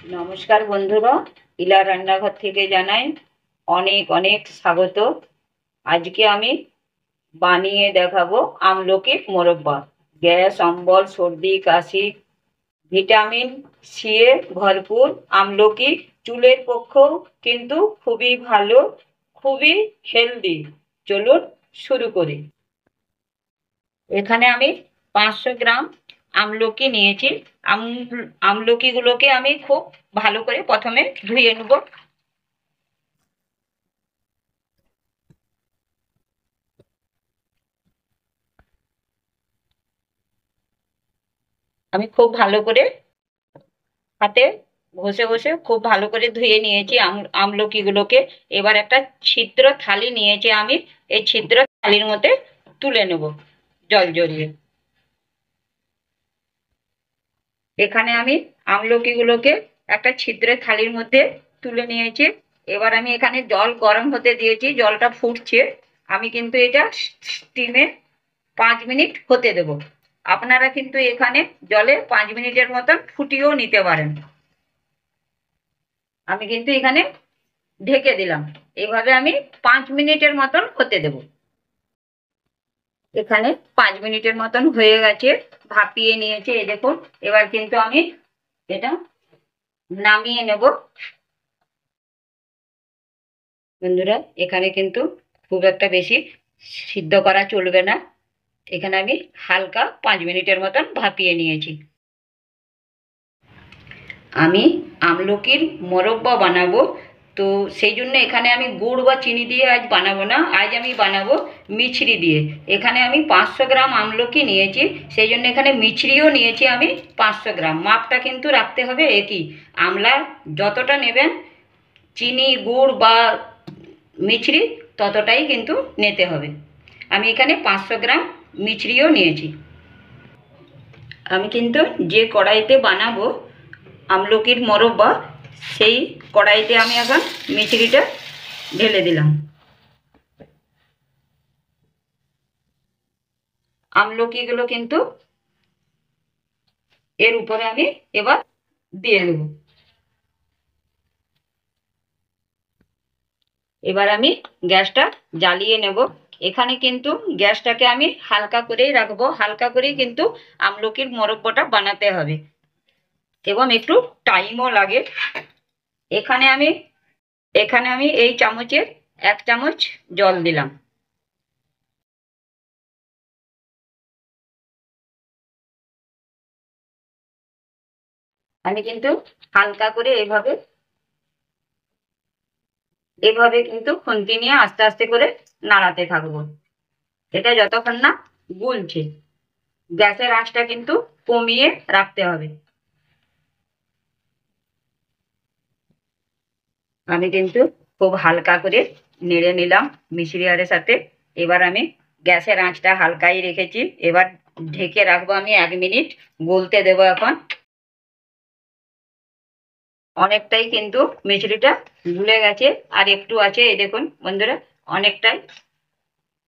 নমস্কার বন্ধুরা, ইলা রান্নাঘর থেকে জানাই অনেক অনেক স্বাগত। আজকে আমি বানিয়ে দেখাবো আমলকির মোরব্বা। গ্যাস, অম্বল, সর্দি, কাশি, ভিটামিন সি এ ভরপুর আমলকি চুলের পক্ষেও কিন্তু খুবই ভালো, খুবই হেলদি। চলুন শুরু করি। এখানে আমি 500 গ্রাম আমলকি নিয়েছি। আমলকিগুলোকে আমি খুব ভালো করে প্রথমে ধুয়ে নেব। আমি খুব ভালো করে হাতে ঘষে ঘষে খুব ভালো করে ধুয়ে নিয়েছি আমলকিগুলোকে। এবার একটা ছিদ্র থালি নিয়েছি আমি। এই ছিদ্র থালির মধ্যে তুলে নেব জল জড়িয়ে। এখানে আমি আমলকিগুলোকে একটা ছিদ্রের থালির মধ্যে তুলে নিয়েছি। এবার আমি এখানে জল গরম হতে দিয়েছি, জলটা ফুটছে। আমি কিন্তু এটা স্টিমে 5 মিনিট হতে দেব। আপনারা কিন্তু এখানে জলে 5 মিনিটের মতন ফুটিয়েও নিতে পারেন। আমি কিন্তু এখানে ঢেকে দিলাম। এভাবে আমি 5 মিনিটের মতন হতে দেব। এখানে 5 মিনিটের মতন হয়ে গেছে, ভাপিয়ে নিয়েছে। এই দেখুন, এবার কিন্তু আমি এটা নামিয়ে নেব। বন্ধুরা, এখানে কিন্তু খুব একটা বেশি সিদ্ধ করা চলবে না। এখানে আমি হালকা 5 মিনিটের মতন ভাপিয়ে নিয়েছি। আমি আমলকির মোরব্বা বানাবো, তো সেই জন্য এখানে আমি গুড় বা চিনি দিয়ে আজ বানাবো না। আজ আমি বানাবো মিছরি দিয়ে। এখানে আমি 500 গ্রাম আমলকি নিয়েছি, সেই জন্য এখানে মিছরিও নিয়েছি আমি 500 গ্রাম। মাপটা কিন্তু রাখতে হবে একই। আমলা যতটা নেবেন, চিনি, গুড় বা মিছরি ততটাই কিন্তু নিতে হবে। আমি এখানে 500 গ্রাম মিছরিও নিয়েছি। আমি কিন্তু যে কড়াইতে বানাবো আমলকির মোরব্বা, সেই কড়াইতে আমি এখন মিছরিটা ঢেলে দিলাম। আমলকিগুলো কিন্তু এর উপরে আমি এবার দিয়ে দেব। এবার আমি গ্যাসটা জ্বালিয়ে নেব। এখানে কিন্তু গ্যাসটাকে আমি হালকা করেই রাখবো। হালকা করেই কিন্তু আমলকির মোরব্বাটা বানাতে হবে এবং একটু টাইমও লাগে। এখানে আমি এই চামচের 1 চামচ জল দিলাম। আমি কিন্তু হালকা করে এভাবে কিন্তু খুন্তি নিয়ে আস্তে আস্তে করে নাড়াতে থাকবো। এটা যতক্ষণ না গুলছে। গ্যাসের আঁচটা কিন্তু কমিয়ে রাখতে হবে। আমি কিন্তু খুব হালকা করে নেড়ে নিলাম মিছরি সাথে। এবার আমি গ্যাসের আঁচটা হালকাই রেখেছি। এবার ঢেকে রাখবো আমি 1 মিনিট। গলতে দেবো এখন। অনেকটাই কিন্তু মিছরিটা গুলে গেছে, আর একটু আছে। এই দেখুন বন্ধুরা, অনেকটাই।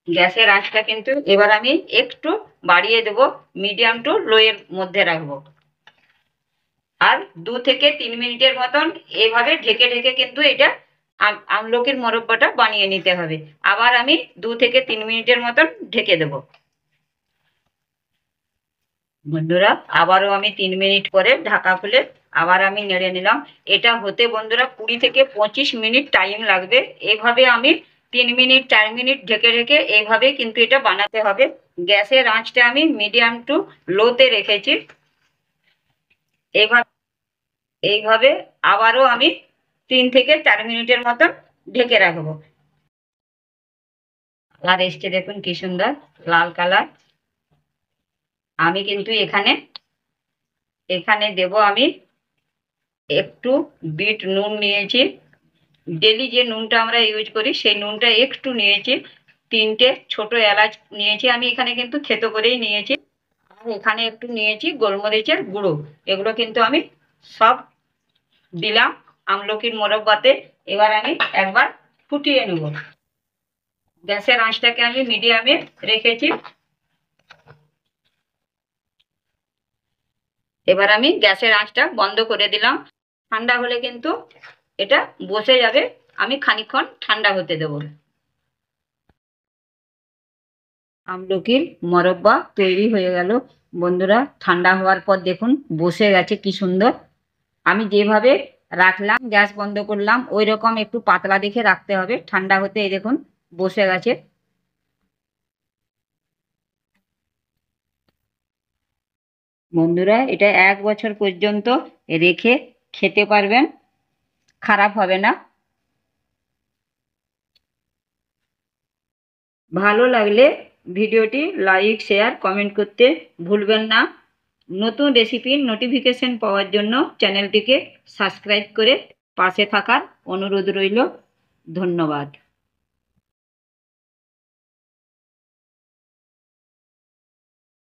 গ্যাসের আঁচটা কিন্তু এবার আমি একটু বাড়িয়ে দেব, মিডিয়াম টু লো এর মধ্যে রাখবো। আর 2 থেকে 3 মিনিটের মতন এভাবে ঢেকে ঢেকে কিন্তু এটা আমলকির মোরব্বাটা বানিয়ে নিতে হবে। আবার আমি 2 থেকে 3 মিনিটের মতন ঢেকে দেব। বন্ধুরা, আবারও আমি 3 মিনিট পরে ঢাকা খুলে আবার আমি নেড়ে নিলাম। এটা হতে বন্ধুরা 20 থেকে 25 মিনিট টাইম লাগবে। এভাবে আমি 3 মিনিট 4 মিনিট ঢেকে ঢেকে এইভাবে কিন্তু এটা বানাতে হবে। গ্যাসের আঁচটা আমি মিডিয়াম টু লোতে রেখেছি। এইভাবে এইভাবে আবারও আমি 3 থেকে 4 মিনিটের মতন ঢেকে রাখবো। আর এসছে দেখুন কি সুন্দর লাল কালার। আমি কিন্তু এখানে এখানে দেব আমি একটু বিট নুন নিয়েছি। ডেলি যে নুনটা আমরা ইউজ করি সেই নুনটা একটু নিয়েছি। 3টে ছোট এলাচ নিয়েছি আমি এখানে, কিন্তু থেতো করেই নিয়েছি। আর এখানে একটু নিয়েছি গোলমরিচের গুঁড়ো। এগুলো কিন্তু আমি সব দিলাম আমলকির মোরব্বাতে। এবার আমি একবার ফুটিয়ে নেব। গ্যাসের আঁচটাকে আমি মিডিয়ামে রেখেছি। এবার আমি গ্যাসের আঁচটা বন্ধ করে দিলাম। ঠান্ডা হলে কিন্তু এটা বসে যাবে। আমি খানিকক্ষণ ঠান্ডা হতে দেব। আমলকির মোরব্বা তৈরি হয়ে গেল বন্ধুরা। ঠান্ডা হওয়ার পর দেখুন বসে গেছে কি সুন্দর। আমি যেভাবে রাখলাম, গ্যাস বন্ধ করলাম, ওই রকম একটু পাতলা দেখে রাখতে হবে। ঠান্ডা হতে এই দেখুন বসে গেছে। বন্ধুরা এটা 1 বছর পর্যন্ত রেখে খেতে পারবেন, খারাপ হবে না। ভালো লাগলে ভিডিওটি লাইক, শেয়ার, কমেন্ট করতে ভুলবেন না। নতুন রেসিপির নোটিফিকেশন পাওয়ার জন্য চ্যানেলটিকে সাবস্ক্রাইব করে পাশে থাকার অনুরোধ রইল। ধন্যবাদ।